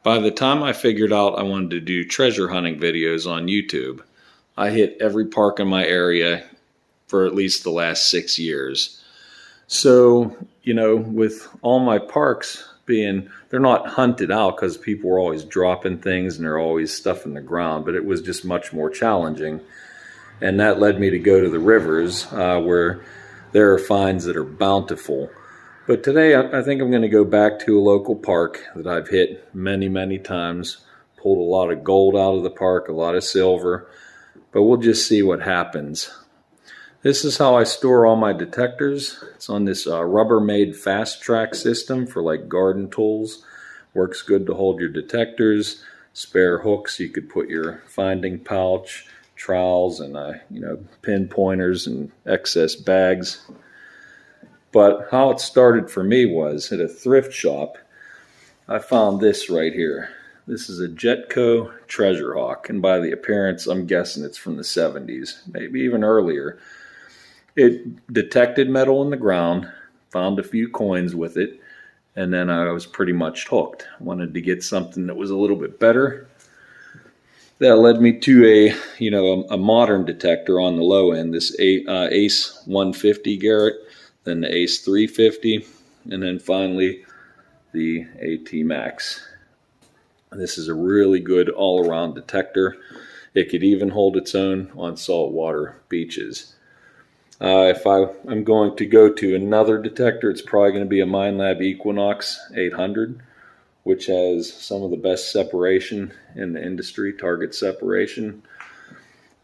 By the time I figured out I wanted to do treasure hunting videos on YouTube, I hit every park in my area for at least the last 6 years. So, with all my parks being, they're not hunted out because people were always dropping things and they're always stuff in the ground, but it was just much more challenging. And that led me to go to the rivers where there are finds that are bountiful. But today I think I'm going to go back to a local park that I've hit many, many times, pulled a lot of gold out of the park, a lot of silver, but we'll just see what happens. This is how I store all my detectors. It's on this Rubbermaid Fast Track system for like garden tools. Works good to hold your detectors, spare hooks. You could put your finding pouch, trowels, and pin pointers and excess bags. But how it started for me was at a thrift shop. I found this right here. This is a Jetco Treasure Hawk, and by the appearance, I'm guessing it's from the 70s, maybe even earlier. It detected metal in the ground, found a few coins with it, and then I was pretty much hooked. Wanted to get something that was a little bit better. That led me to a modern detector on the low end, this Ace 150 Garrett, then the Ace 350, and then finally the AT Max. This is a really good all-around detector. It could even hold its own on saltwater beaches. If I'm going to go to another detector, it's probably going to be a Minelab Equinox 800, which has some of the best separation in the industry, target separation,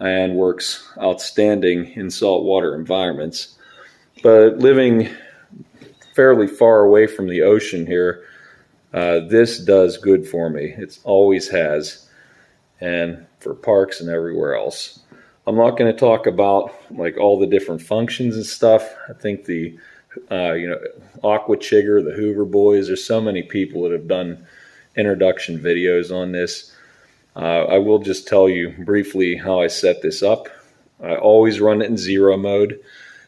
and works outstanding in saltwater environments. But living fairly far away from the ocean here, this does good for me. It always has, and for parks and everywhere else. I'm not going to talk about like all the different functions and stuff. I think the Aqua Chigger, the Hoover Boys, there's so many people that have done introduction videos on this. I will just tell you briefly how I set this up. I always run it in 0 mode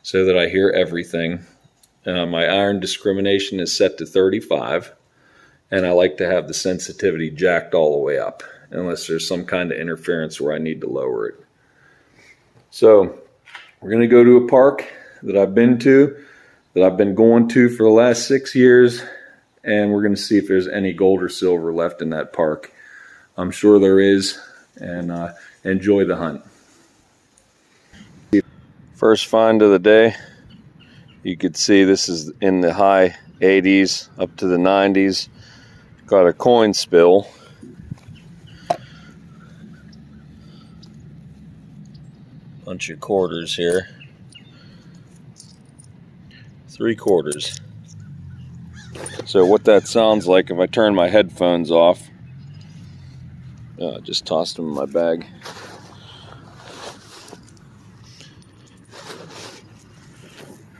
so that I hear everything. My iron discrimination is set to 35, and I like to have the sensitivity jacked all the way up unless there's some kind of interference where I need to lower it. So we're going to go to a park that I've been going to for the last 6 years, and we're going to see if there's any gold or silver left in that park. I'm sure there is, and enjoy the hunt. First find of the day. You could see this is in the high 80s up to the 90s. Got a coin spill. Bunch of quarters here. 3 quarters. So what that sounds like if I turn my headphones off, just tossed them in my bag.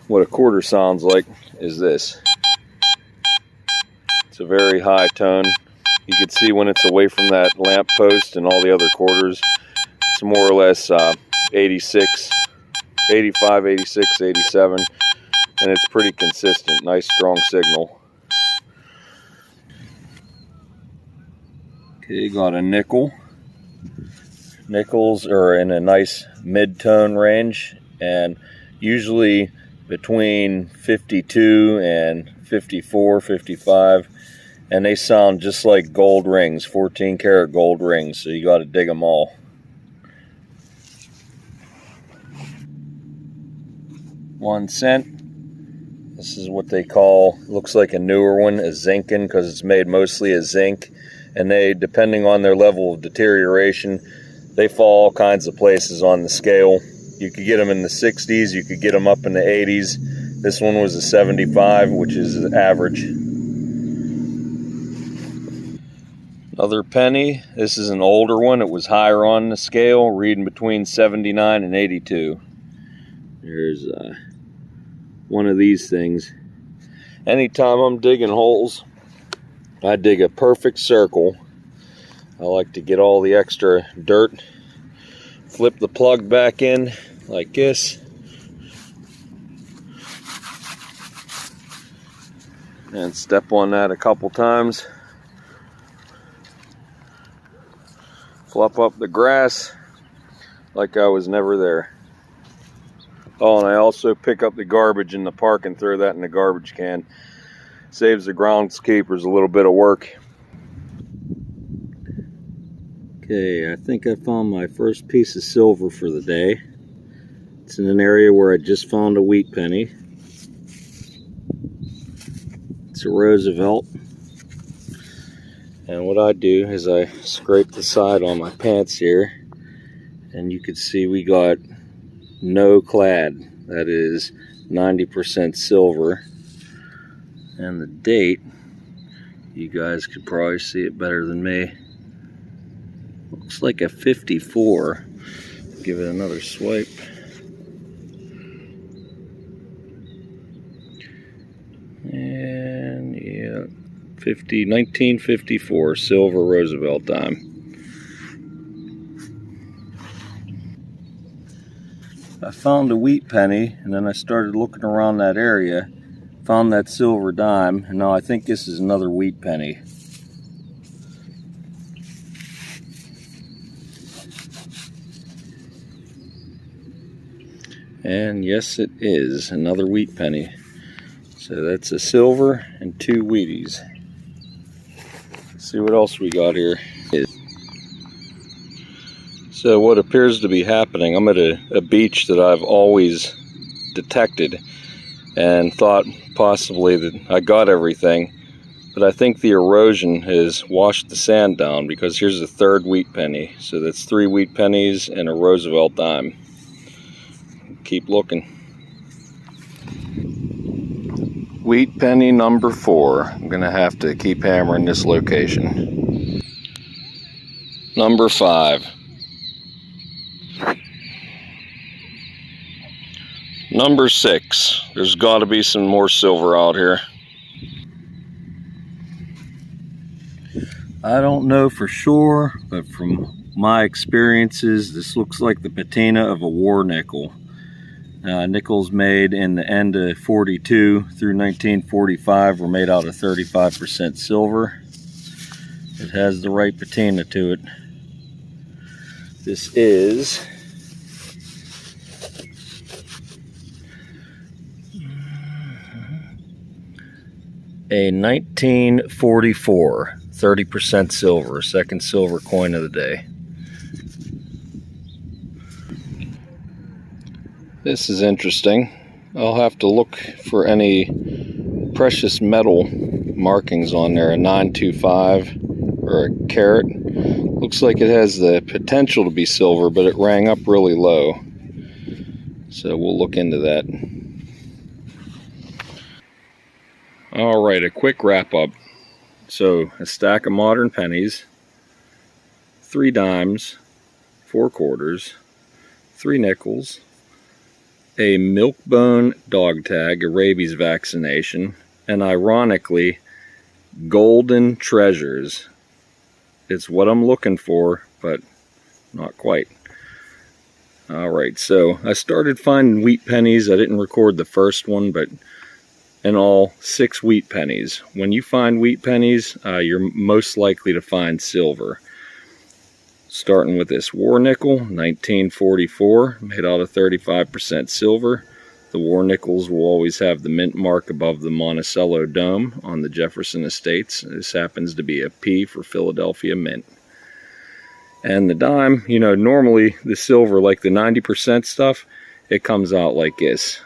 What a quarter sounds like is this. It's a very high tone. You can see when it's away from that lamp post and all the other quarters, it's more or less 86, 85, 86, 87, and it's pretty consistent. Nice strong signal. Okay, got a nickel. Nickels are in a nice mid-tone range, and usually between 52 and 54, 55, and they sound just like gold rings, 14 karat gold rings, so you got to dig them all. $0.01. This is what they call, looks like a newer one, a Zinkin, because it's made mostly of zinc, and they, depending on their level of deterioration, they fall all kinds of places on the scale. You could get them in the 60s, you could get them up in the 80s. This one was a 75, which is average. Another penny. This is an older one. It was higher on the scale, reading between 79 and 82. There's one of these things. Anytime I'm digging holes, I dig a perfect circle. I like to get all the extra dirt, flip the plug back in like this, and step on that a couple times. fluff up the grass like I was never there. Oh, and I also pick up the garbage in the park and throw that in the garbage can. Saves the groundskeepers a little bit of work. Okay, I think I found my first piece of silver for the day. It's in an area where I just found a wheat penny. It's a Roosevelt. And what I do is I scrape the side on my pants here, and you can see we got no clad. That is 90% silver. And the date, you guys could probably see it better than me. Looks like a 54. Give it another swipe. And yeah, 1954 silver Roosevelt dime. I found a wheat penny, and then I started looking around that area, found that silver dime, and now I think this is another wheat penny. And yes, it is another wheat penny. So that's a silver and 2 Wheaties. Let's see what else we got here. So what appears to be happening, I'm at a beach that I've always detected and thought possibly that I got everything, but I think the erosion has washed the sand down, because here's the 3rd wheat penny. So that's 3 wheat pennies and a Roosevelt dime. Keep looking. Wheat penny number 4. I'm gonna have to keep hammering this location. Number 5. Number 6. There's got to be some more silver out here. I don't know for sure, but from my experiences, this looks like the patina of a war nickel. Nickels made in the end of 42 through 1945 were made out of 35% silver. It has the right patina to it. This is a 1944 30% silver, second silver coin of the day. This is interesting. I'll have to look for any precious metal markings on there. A 925 or a carat. Looks like it has the potential to be silver, but it rang up really low. So we'll look into that. Alright, a quick wrap up. So a stack of modern pennies, 3 dimes, 4 quarters, 3 nickels, a milk-bone dog tag, a rabies vaccination, and ironically, golden treasures. It's what I'm looking for, but not quite. Alright, so I started finding wheat pennies. I didn't record the first one, but in all, 6 wheat pennies. When you find wheat pennies, you're most likely to find silver. Starting with this war nickel, 1944, made out of 35% silver. The war nickels will always have the mint mark above the Monticello Dome on the Jefferson Estates. This happens to be a P for Philadelphia Mint. And the dime, you know, normally the silver, like the 90% stuff, it comes out like this.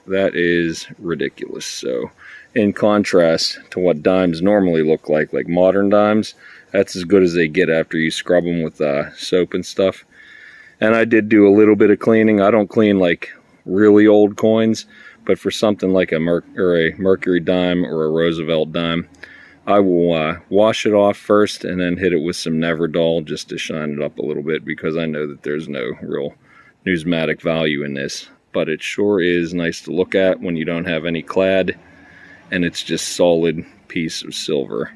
That is ridiculous. So in contrast to what dimes normally look like modern dimes, that's as good as they get after you scrub them with soap and stuff. And I did do a little bit of cleaning. I don't clean like really old coins, but for something like a Mercury dime or a Roosevelt dime, I will wash it off first and then hit it with some Neverdol just to shine it up a little bit, because I know that there's no real numismatic value in this. But it sure is nice to look at when you don't have any clad, and it's just solid piece of silver.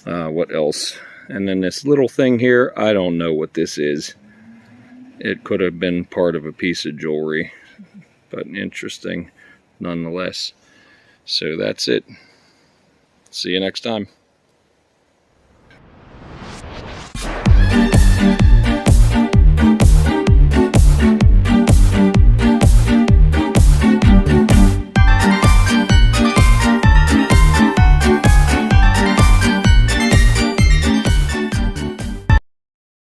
What else? And then this little thing here, I don't know what this is. It could have been part of a piece of jewelry, but interesting nonetheless. So that's it. See you next time.